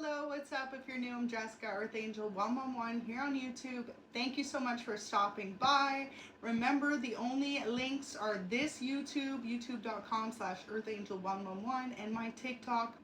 Hello, what's up? If you're new, I'm Jessica, Earth Angel 111 here on YouTube. Thank you so much for stopping by. Remember, the only links are this YouTube, youtube.com/earthangel111, and my TikTok,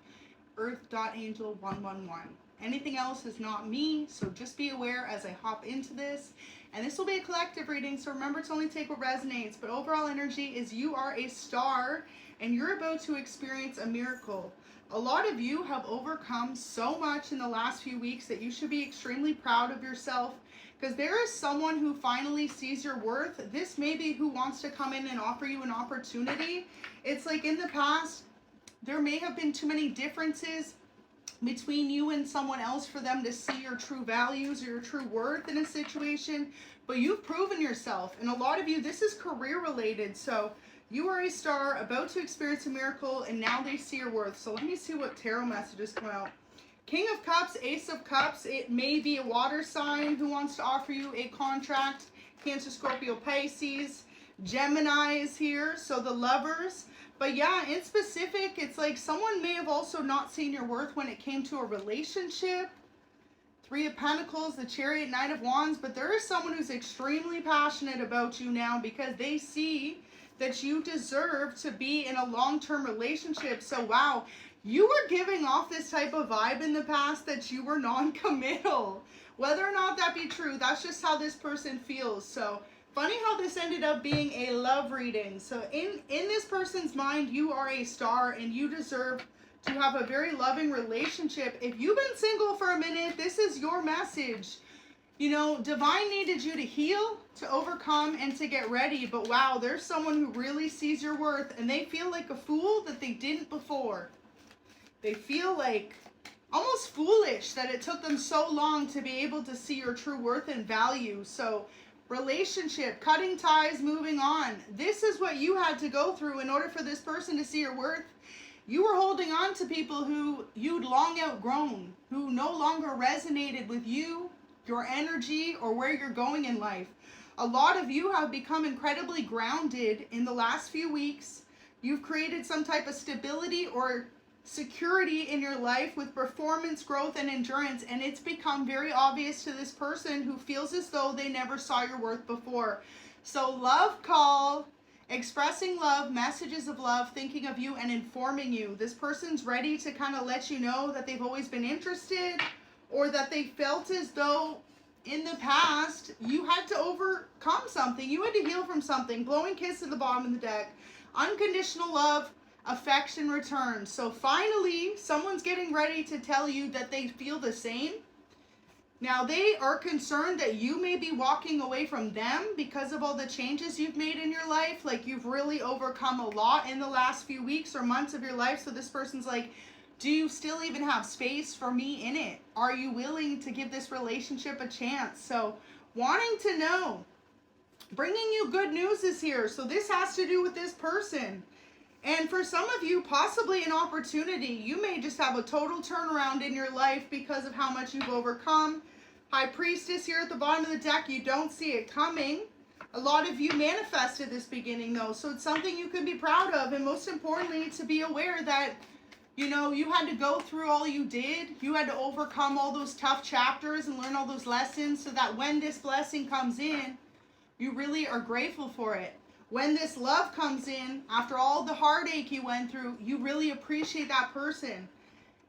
earth.angel111. Anything else is not me, so just be aware as I hop into this. And this will be a collective reading, so remember to only take what resonates. But overall energy is you are a star, and you're about to experience a miracle. A lot of you have overcome so much in the last few weeks that you should be extremely proud of yourself, because there is someone who finally sees your worth. This may be who wants to come in and offer you an opportunity. It's like in the past, there may have been too many differences between you and someone else for them to see your true values or your true worth in a situation, but you've proven yourself. And a lot of you, this is career related, so you are a star about to experience a miracle, and now they see your worth. So let me see what tarot messages come out. King of Cups, Ace of Cups. It may be a water sign who wants to offer you a contract. Cancer, Scorpio, Pisces. Gemini is here, so the lovers. But yeah, in specific, it's like someone may have also not seen your worth when it came to a relationship. Three of Pentacles, the Chariot, Knight of Wands. But there is someone who's extremely passionate about you now because they see that you deserve to be in a long-term relationship. So wow, you were giving off this type of vibe in the past that you were non-committal. Whether or not that be true, that's just how this person feels. So funny how this ended up being a love reading. So in this person's mind, you are a star and you deserve to have a very loving relationship. If you've been single for a minute, this is your message. You know, Divine needed you to heal, to overcome, and to get ready. But wow, there's someone who really sees your worth, and they feel like a fool that they didn't before. They feel like almost foolish that it took them so long to be able to see your true worth and value. So relationship, cutting ties, moving on. This is what you had to go through in order for this person to see your worth. You were holding on to people who you'd long outgrown, who no longer resonated with you, your energy, or where you're going in life. A lot of you have become incredibly grounded in the last few weeks. You've created some type of stability or security in your life with performance, growth, and endurance, and it's become very obvious to this person who feels as though they never saw your worth before. So love call, expressing love, messages of love, thinking of you and informing you. This person's ready to kind of let you know that they've always been interested, or that they felt as though in the past you had to overcome something. You had to heal from something. Blowing kiss at the bottom of the deck. Unconditional love, affection returns. So finally, someone's getting ready to tell you that they feel the same. Now, they are concerned that you may be walking away from them because of all the changes you've made in your life. Like, you've really overcome a lot in the last few weeks or months of your life. So this person's like, do you still even have space for me in it? Are you willing to give this relationship a chance? So wanting to know. Bringing you good news is here. So this has to do with this person. And for some of you, possibly an opportunity. You may just have a total turnaround in your life because of how much you've overcome. High Priestess here at the bottom of the deck. You don't see it coming. A lot of you manifested this beginning though. So it's something you can be proud of. And most importantly, to be aware that, you know, you had to go through all you did. You had to overcome all those tough chapters and learn all those lessons so that when this blessing comes in, you really are grateful for it. When this love comes in, after all the heartache you went through, you really appreciate that person.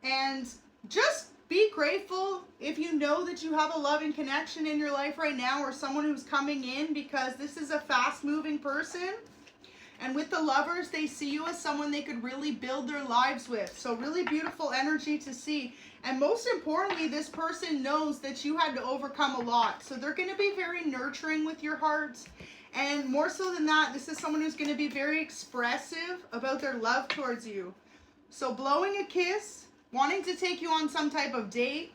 And just be grateful if you know that you have a loving connection in your life right now, or someone who's coming in, because this is a fast-moving person. And with the lovers, they see you as someone they could really build their lives with. So really beautiful energy to see. And most importantly, this person knows that you had to overcome a lot. So they're going to be very nurturing with your heart. And more so than that, this is someone who's going to be very expressive about their love towards you. So blowing a kiss, wanting to take you on some type of date,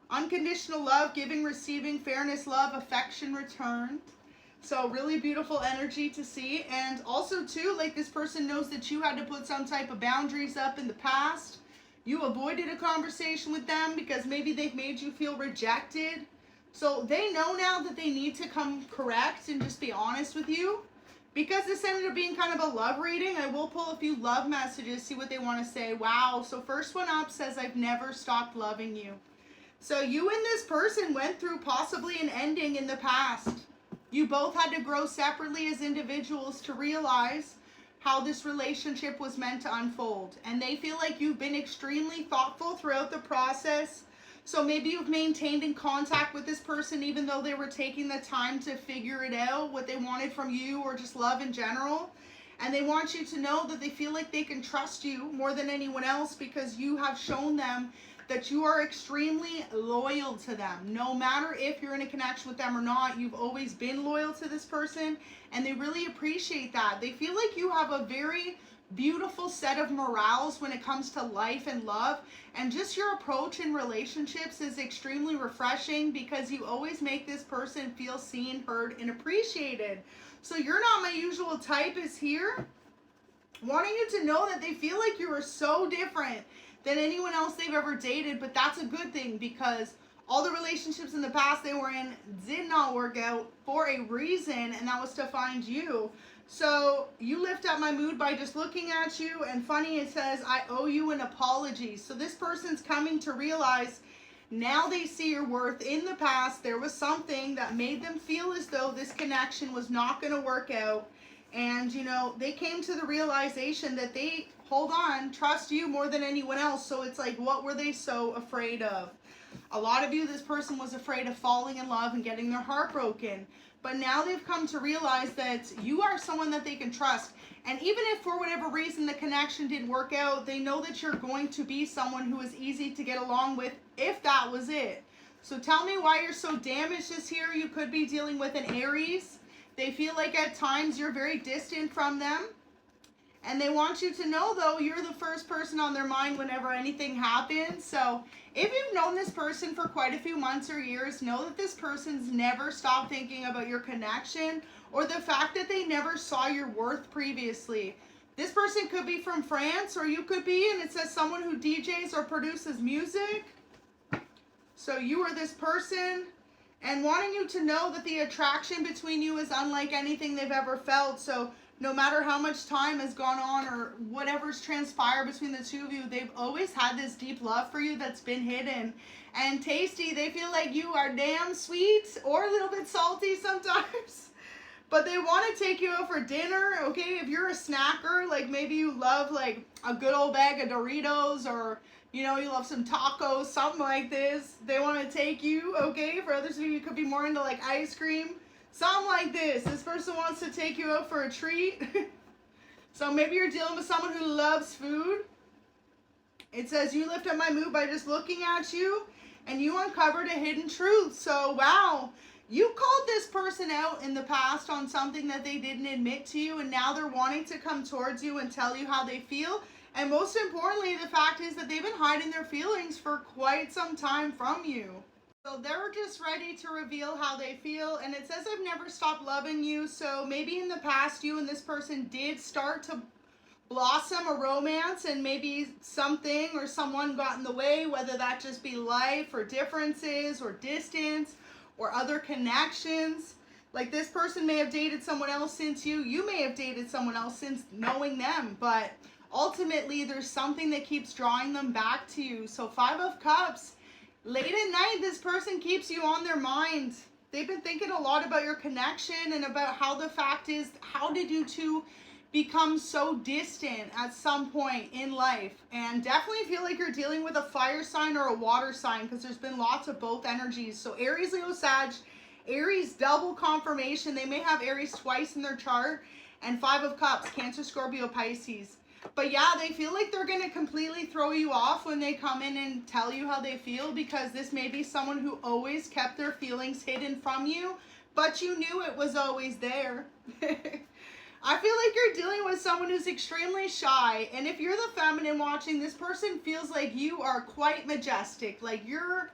unconditional love, giving, receiving, fairness, love, affection returned. So really beautiful energy to see. And also too, like, this person knows that you had to put some type of boundaries up in the past. You avoided a conversation with them because maybe they've made you feel rejected. So they know now that they need to come correct and just be honest with you. Because this ended up being kind of a love reading, I will pull a few love messages, see what they want to say. Wow. So first one up says, I've never stopped loving you. So you and this person went through possibly an ending in the past. You both had to grow separately as individuals to realize how this relationship was meant to unfold. And they feel like you've been extremely thoughtful throughout the process. So maybe you've maintained in contact with this person even though they were taking the time to figure it out, what they wanted from you or just love in general. And they want you to know that they feel like they can trust you more than anyone else because you have shown them that you are extremely loyal to them. No matter if you're in a connection with them or not, you've always been loyal to this person, and they really appreciate that. They feel like you have a very beautiful set of morals when it comes to life and love, and just your approach in relationships is extremely refreshing because you always make this person feel seen, heard, and appreciated. So you're not my usual type is here, wanting you to know that they feel like you are so different than anyone else they've ever dated, but that's a good thing because all the relationships in the past they were in did not work out for a reason, and that was to find you. So you lift up my mood by just looking at you, and funny, it says, I owe you an apology. So this person's coming to realize now they see your worth. In the past, there was something that made them feel as though this connection was not going to work out. And, you know, they came to the realization that they, hold on, trust you more than anyone else. So it's like, what were they so afraid of? A lot of you, this person was afraid of falling in love and getting their heart broken. But now they've come to realize that you are someone that they can trust. And even if for whatever reason the connection didn't work out, they know that you're going to be someone who is easy to get along with if that was it. So tell me why you're so damaged this year. You could be dealing with an Aries. They feel like at times you're very distant from them. And they want you to know, though, you're the first person on their mind whenever anything happens. So if you've known this person for quite a few months or years, know that this person's never stopped thinking about your connection or the fact that they never saw your worth previously. This person could be from France, or you could be, and it says someone who DJs or produces music. So you are this person, and wanting you to know that the attraction between you is unlike anything they've ever felt. So no matter how much time has gone on or whatever's transpired between the two of you, they've always had this deep love for you that's been hidden. And tasty, they feel like you are damn sweet or a little bit salty sometimes. But they want to take you out for dinner, okay? If you're a snacker, like maybe you love like a good old bag of Doritos, or you know, you love some tacos, something like this. They want to take you, okay? For others of you, you could be more into like ice cream. Something like this. This person wants to take you out for a treat. So maybe you're dealing with someone who loves food. It says you lift up my mood by just looking at you, and you uncovered a hidden truth. So wow, you called this person out in the past on something that they didn't admit to you, and now they're wanting to come towards you and tell you how they feel. And most importantly, the fact is that they've been hiding their feelings for quite some time from you. So they're just ready to reveal how they feel, and it says I've never stopped loving you. So maybe in the past you and this person did start to blossom a romance, and maybe something or someone got in the way, whether that just be life or differences or distance or other connections. Like this person may have dated someone else since you may have dated someone else since knowing them, but ultimately there's something that keeps drawing them back to you. So 5 of Cups. Late at night, this person keeps you on their mind. They've been thinking a lot about your connection and about how the fact is, how did you two become so distant at some point in life? And definitely feel like you're dealing with a fire sign or a water sign, because there's been lots of both energies. So Aries, Leo, Sag, Aries double confirmation. They may have Aries twice in their chart. And 5 of Cups, Cancer, Scorpio, Pisces. But yeah, they feel like they're going to completely throw you off when they come in and tell you how they feel, because this may be someone who always kept their feelings hidden from you, but you knew it was always there. I feel like you're dealing with someone who's extremely shy, and if you're the feminine watching, this person feels like you are quite majestic, like you're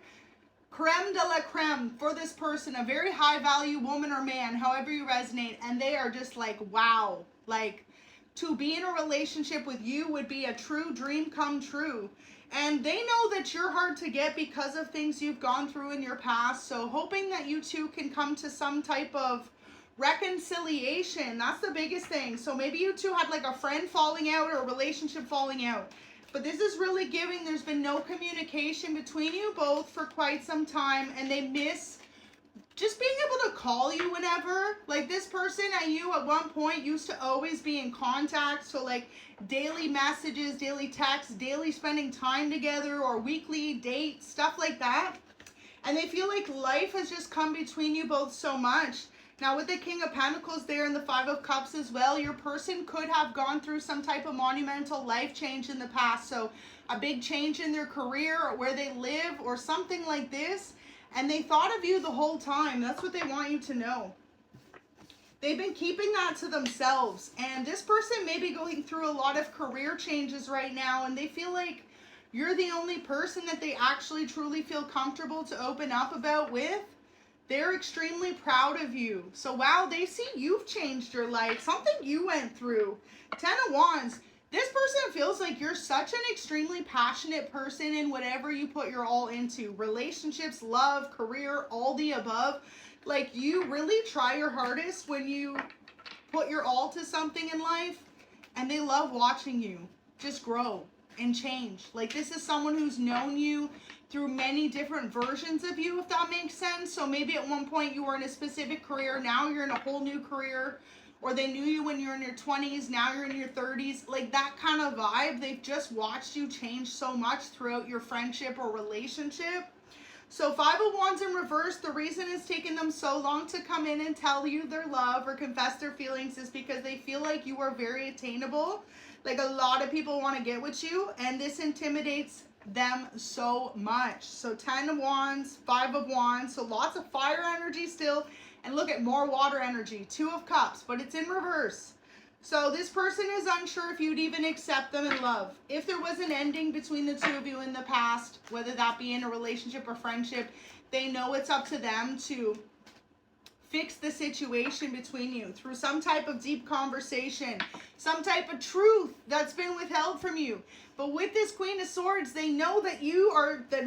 creme de la creme for this person, a very high value woman or man, however you resonate, and they are just like, wow, like to be in a relationship with you would be a true dream come true. And they know that you're hard to get because of things you've gone through in your past. So hoping that you two can come to some type of reconciliation. That's the biggest thing. So maybe you two had like a friend falling out or a relationship falling out. But this is really giving there's been no communication between you both for quite some time, and they miss just being able to call you whenever. Like this person and you at one point used to always be in contact. So like daily messages, daily texts, daily spending time together, or weekly dates, stuff like that. And they feel like life has just come between you both so much. Now with the King of Pentacles there and the Five of Cups as well, your person could have gone through some type of monumental life change in the past. So a big change in their career or where they live or something like this. And they thought of you the whole time. That's what they want you to know. They've been keeping that to themselves. And this person may be going through a lot of career changes right now. And they feel like you're the only person that they actually truly feel comfortable to open up about with. They're extremely proud of you. So wow, they see you've changed your life. Something you went through. 10 of Wands. This person feels like you're such an extremely passionate person in whatever you put your all into. Relationships, love, career, all the above. Like you really try your hardest when you put your all to something in life. And they love watching you just grow and change. Like this is someone who's known you through many different versions of you, if that makes sense. So maybe at one point you were in a specific career, now you're in a whole new career, or they knew you when you were in your 20s, now you're in your 30s, like that kind of vibe. They've just watched you change so much throughout your friendship or relationship. So Five of Wands in reverse, the reason it's taken them so long to come in and tell you their love or confess their feelings is because they feel like you are very attainable. Like a lot of people want to get with you, and this intimidates them so much. So 10 of Wands, 5 of Wands, so lots of fire energy still, and look at more water energy, 2 of Cups, but it's in reverse. So this person is unsure if you'd even accept them in love. If there was an ending between the two of you in the past, whether that be in a relationship or friendship, they know it's up to them to fix the situation between you through some type of deep conversation, some type of truth that's been withheld from you. But with this Queen of Swords, they know that you are the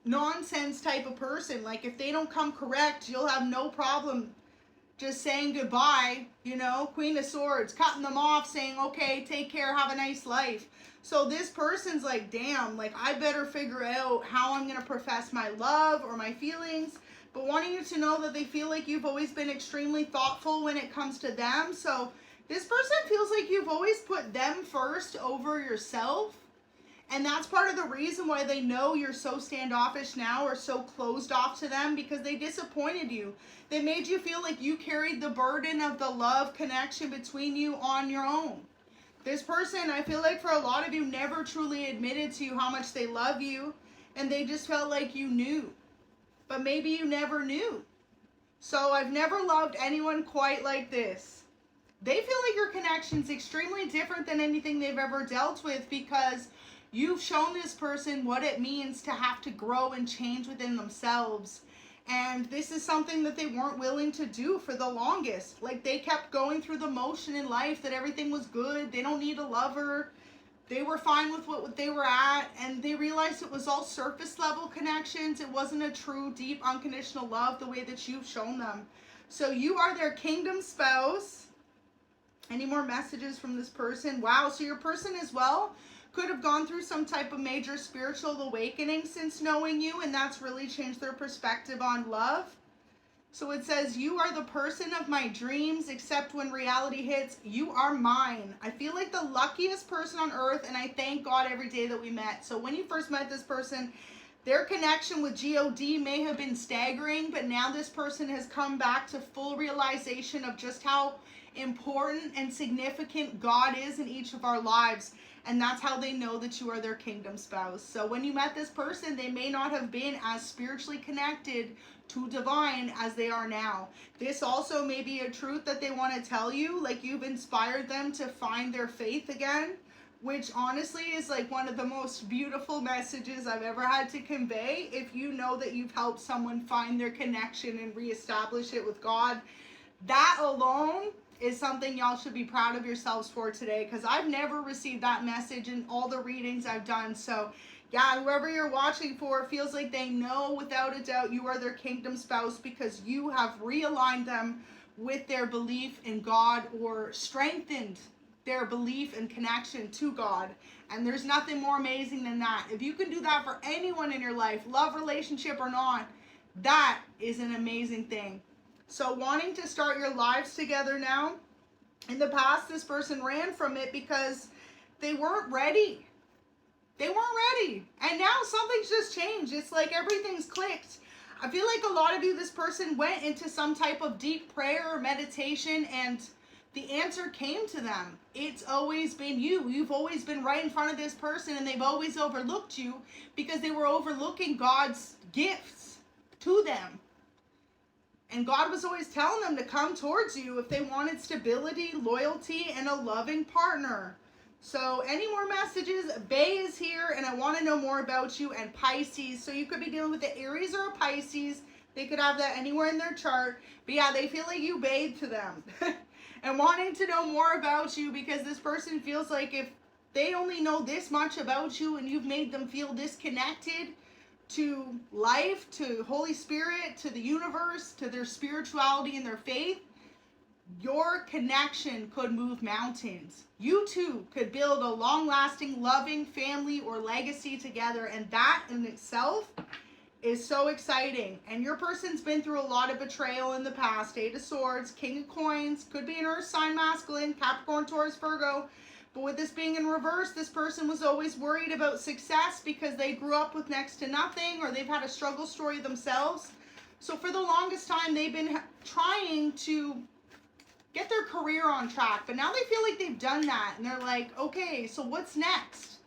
nonsense type of person. Like if they don't come correct, you'll have no problem just saying goodbye, you know, Queen of Swords, cutting them off, saying, okay, take care, have a nice life. So this person's like, damn, like I better figure out how I'm going to profess my love or my feelings. But wanting you to know that they feel like you've always been extremely thoughtful when it comes to them. So this person feels like you've always put them first over yourself. And that's part of the reason why they know you're so standoffish now or so closed off to them, because they disappointed you. They made you feel like you carried the burden of the love connection between you on your own. This person, I feel like for a lot of you, never truly admitted to you how much they love you. And they just felt like you knew. But maybe you never knew. So I've never loved anyone quite like this. They feel like your connection's extremely different than anything they've ever dealt with, because you've shown this person what it means to have to grow and change within themselves. And this is something that they weren't willing to do for the longest. Like they kept going through the motion in life that everything was good. They don't need a lover. They were fine with what they were at, and they realized it was all surface level connections. It wasn't a true, deep, unconditional love the way that you've shown them. So you are their kingdom spouse. Any more messages from this person? Wow, so your person as well could have gone through some type of major spiritual awakening since knowing you, and that's really changed their perspective on love. So it says, you are the person of my dreams, except when reality hits, you are mine. I feel like the luckiest person on earth, and I thank God every day that we met. So when you first met this person, their connection with God may have been staggering, but now this person has come back to full realization of just how important and significant God is in each of our lives. And that's how they know that you are their kingdom spouse. So when you met this person, they may not have been as spiritually connected to divine as they are now. This also may be a truth that they want to tell you, like you've inspired them to find their faith again, which honestly is like one of the most beautiful messages I've ever had to convey. If you know that you've helped someone find their connection and reestablish it with God, that alone is something y'all should be proud of yourselves for today, because I've never received that message in all the readings I've done. So yeah, whoever you're watching for feels like they know without a doubt you are their kingdom spouse, because you have realigned them with their belief in God or strengthened their belief and connection to God. And there's nothing more amazing than that. If you can do that for anyone in your life, love, relationship or not, that is an amazing thing. So wanting to start your lives together now, in the past this person ran from it because they weren't ready. They weren't ready. And now something's just changed. It's like everything's clicked. I feel like a lot of you, this person went into some type of deep prayer or meditation and the answer came to them. It's always been you. You've always been right in front of this person and they've always overlooked you because they were overlooking God's gifts to them. And God was always telling them to come towards you if they wanted stability, loyalty, and a loving partner. So any more messages? Bay is here and I want to know more about you, and Pisces. So you could be dealing with the Aries or a Pisces. They could have that anywhere in their chart. But yeah, they feel like you bayed to them. And wanting to know more about you because this person feels like if they only know this much about you and you've made them feel disconnected to life, to Holy Spirit, to the universe, to their spirituality and their faith, your connection could move mountains. You two could build a long-lasting, loving family or legacy together, and that in itself is so exciting. And your person's been through a lot of betrayal in the past. 8 of Swords, King of Coins, could be an Earth sign masculine, Capricorn, Taurus, Virgo. But with this being in reverse, this person was always worried about success because they grew up with next to nothing or they've had a struggle story themselves. So for the longest time, they've been trying to get their career on track, but now they feel like they've done that and they're like, okay, so what's next?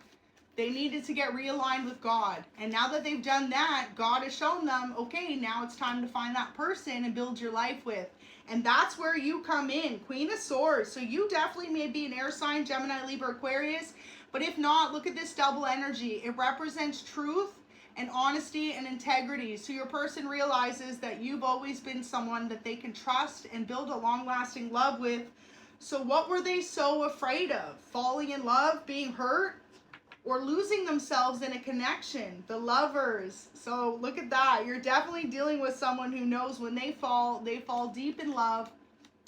They needed to get realigned with God. And now that they've done that, God has shown them, okay, now it's time to find that person and build your life with. And that's where you come in, Queen of Swords. So you definitely may be an air sign, Gemini, Libra, Aquarius, but if not, look at this double energy. It represents truth and honesty and integrity. So your person realizes that you've always been someone that they can trust and build a long-lasting love with. So what were they so afraid of? Falling in love, being hurt, or losing themselves in a connection? The Lovers. So look at that. You're definitely dealing with someone who knows when they fall deep in love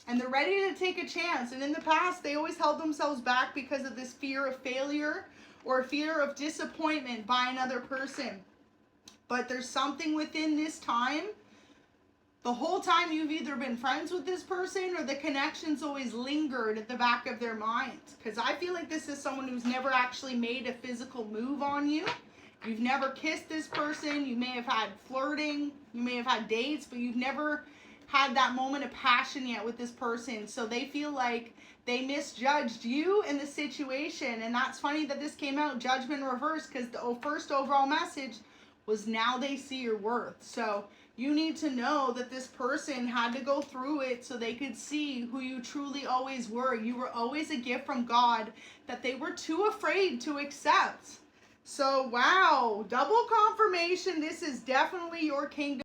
and they're ready to take a chance. And in the past, they always held themselves back because of this fear of failure or fear of disappointment by another person. But there's something within this time. The whole time you've either been friends with this person or the connection's always lingered at the back of their mind. Because I feel like this is someone who's never actually made a physical move on you. You've never kissed this person. You may have had flirting. You may have had dates, but you've never had that moment of passion yet with this person. So they feel like they misjudged you in the situation. And that's funny that this came out judgment reverse, because the first overall message was now they see your worth. So you need to know that this person had to go through it so they could see who you truly always were. You were always a gift from God that they were too afraid to accept. So wow, double confirmation. This is definitely your kingdom.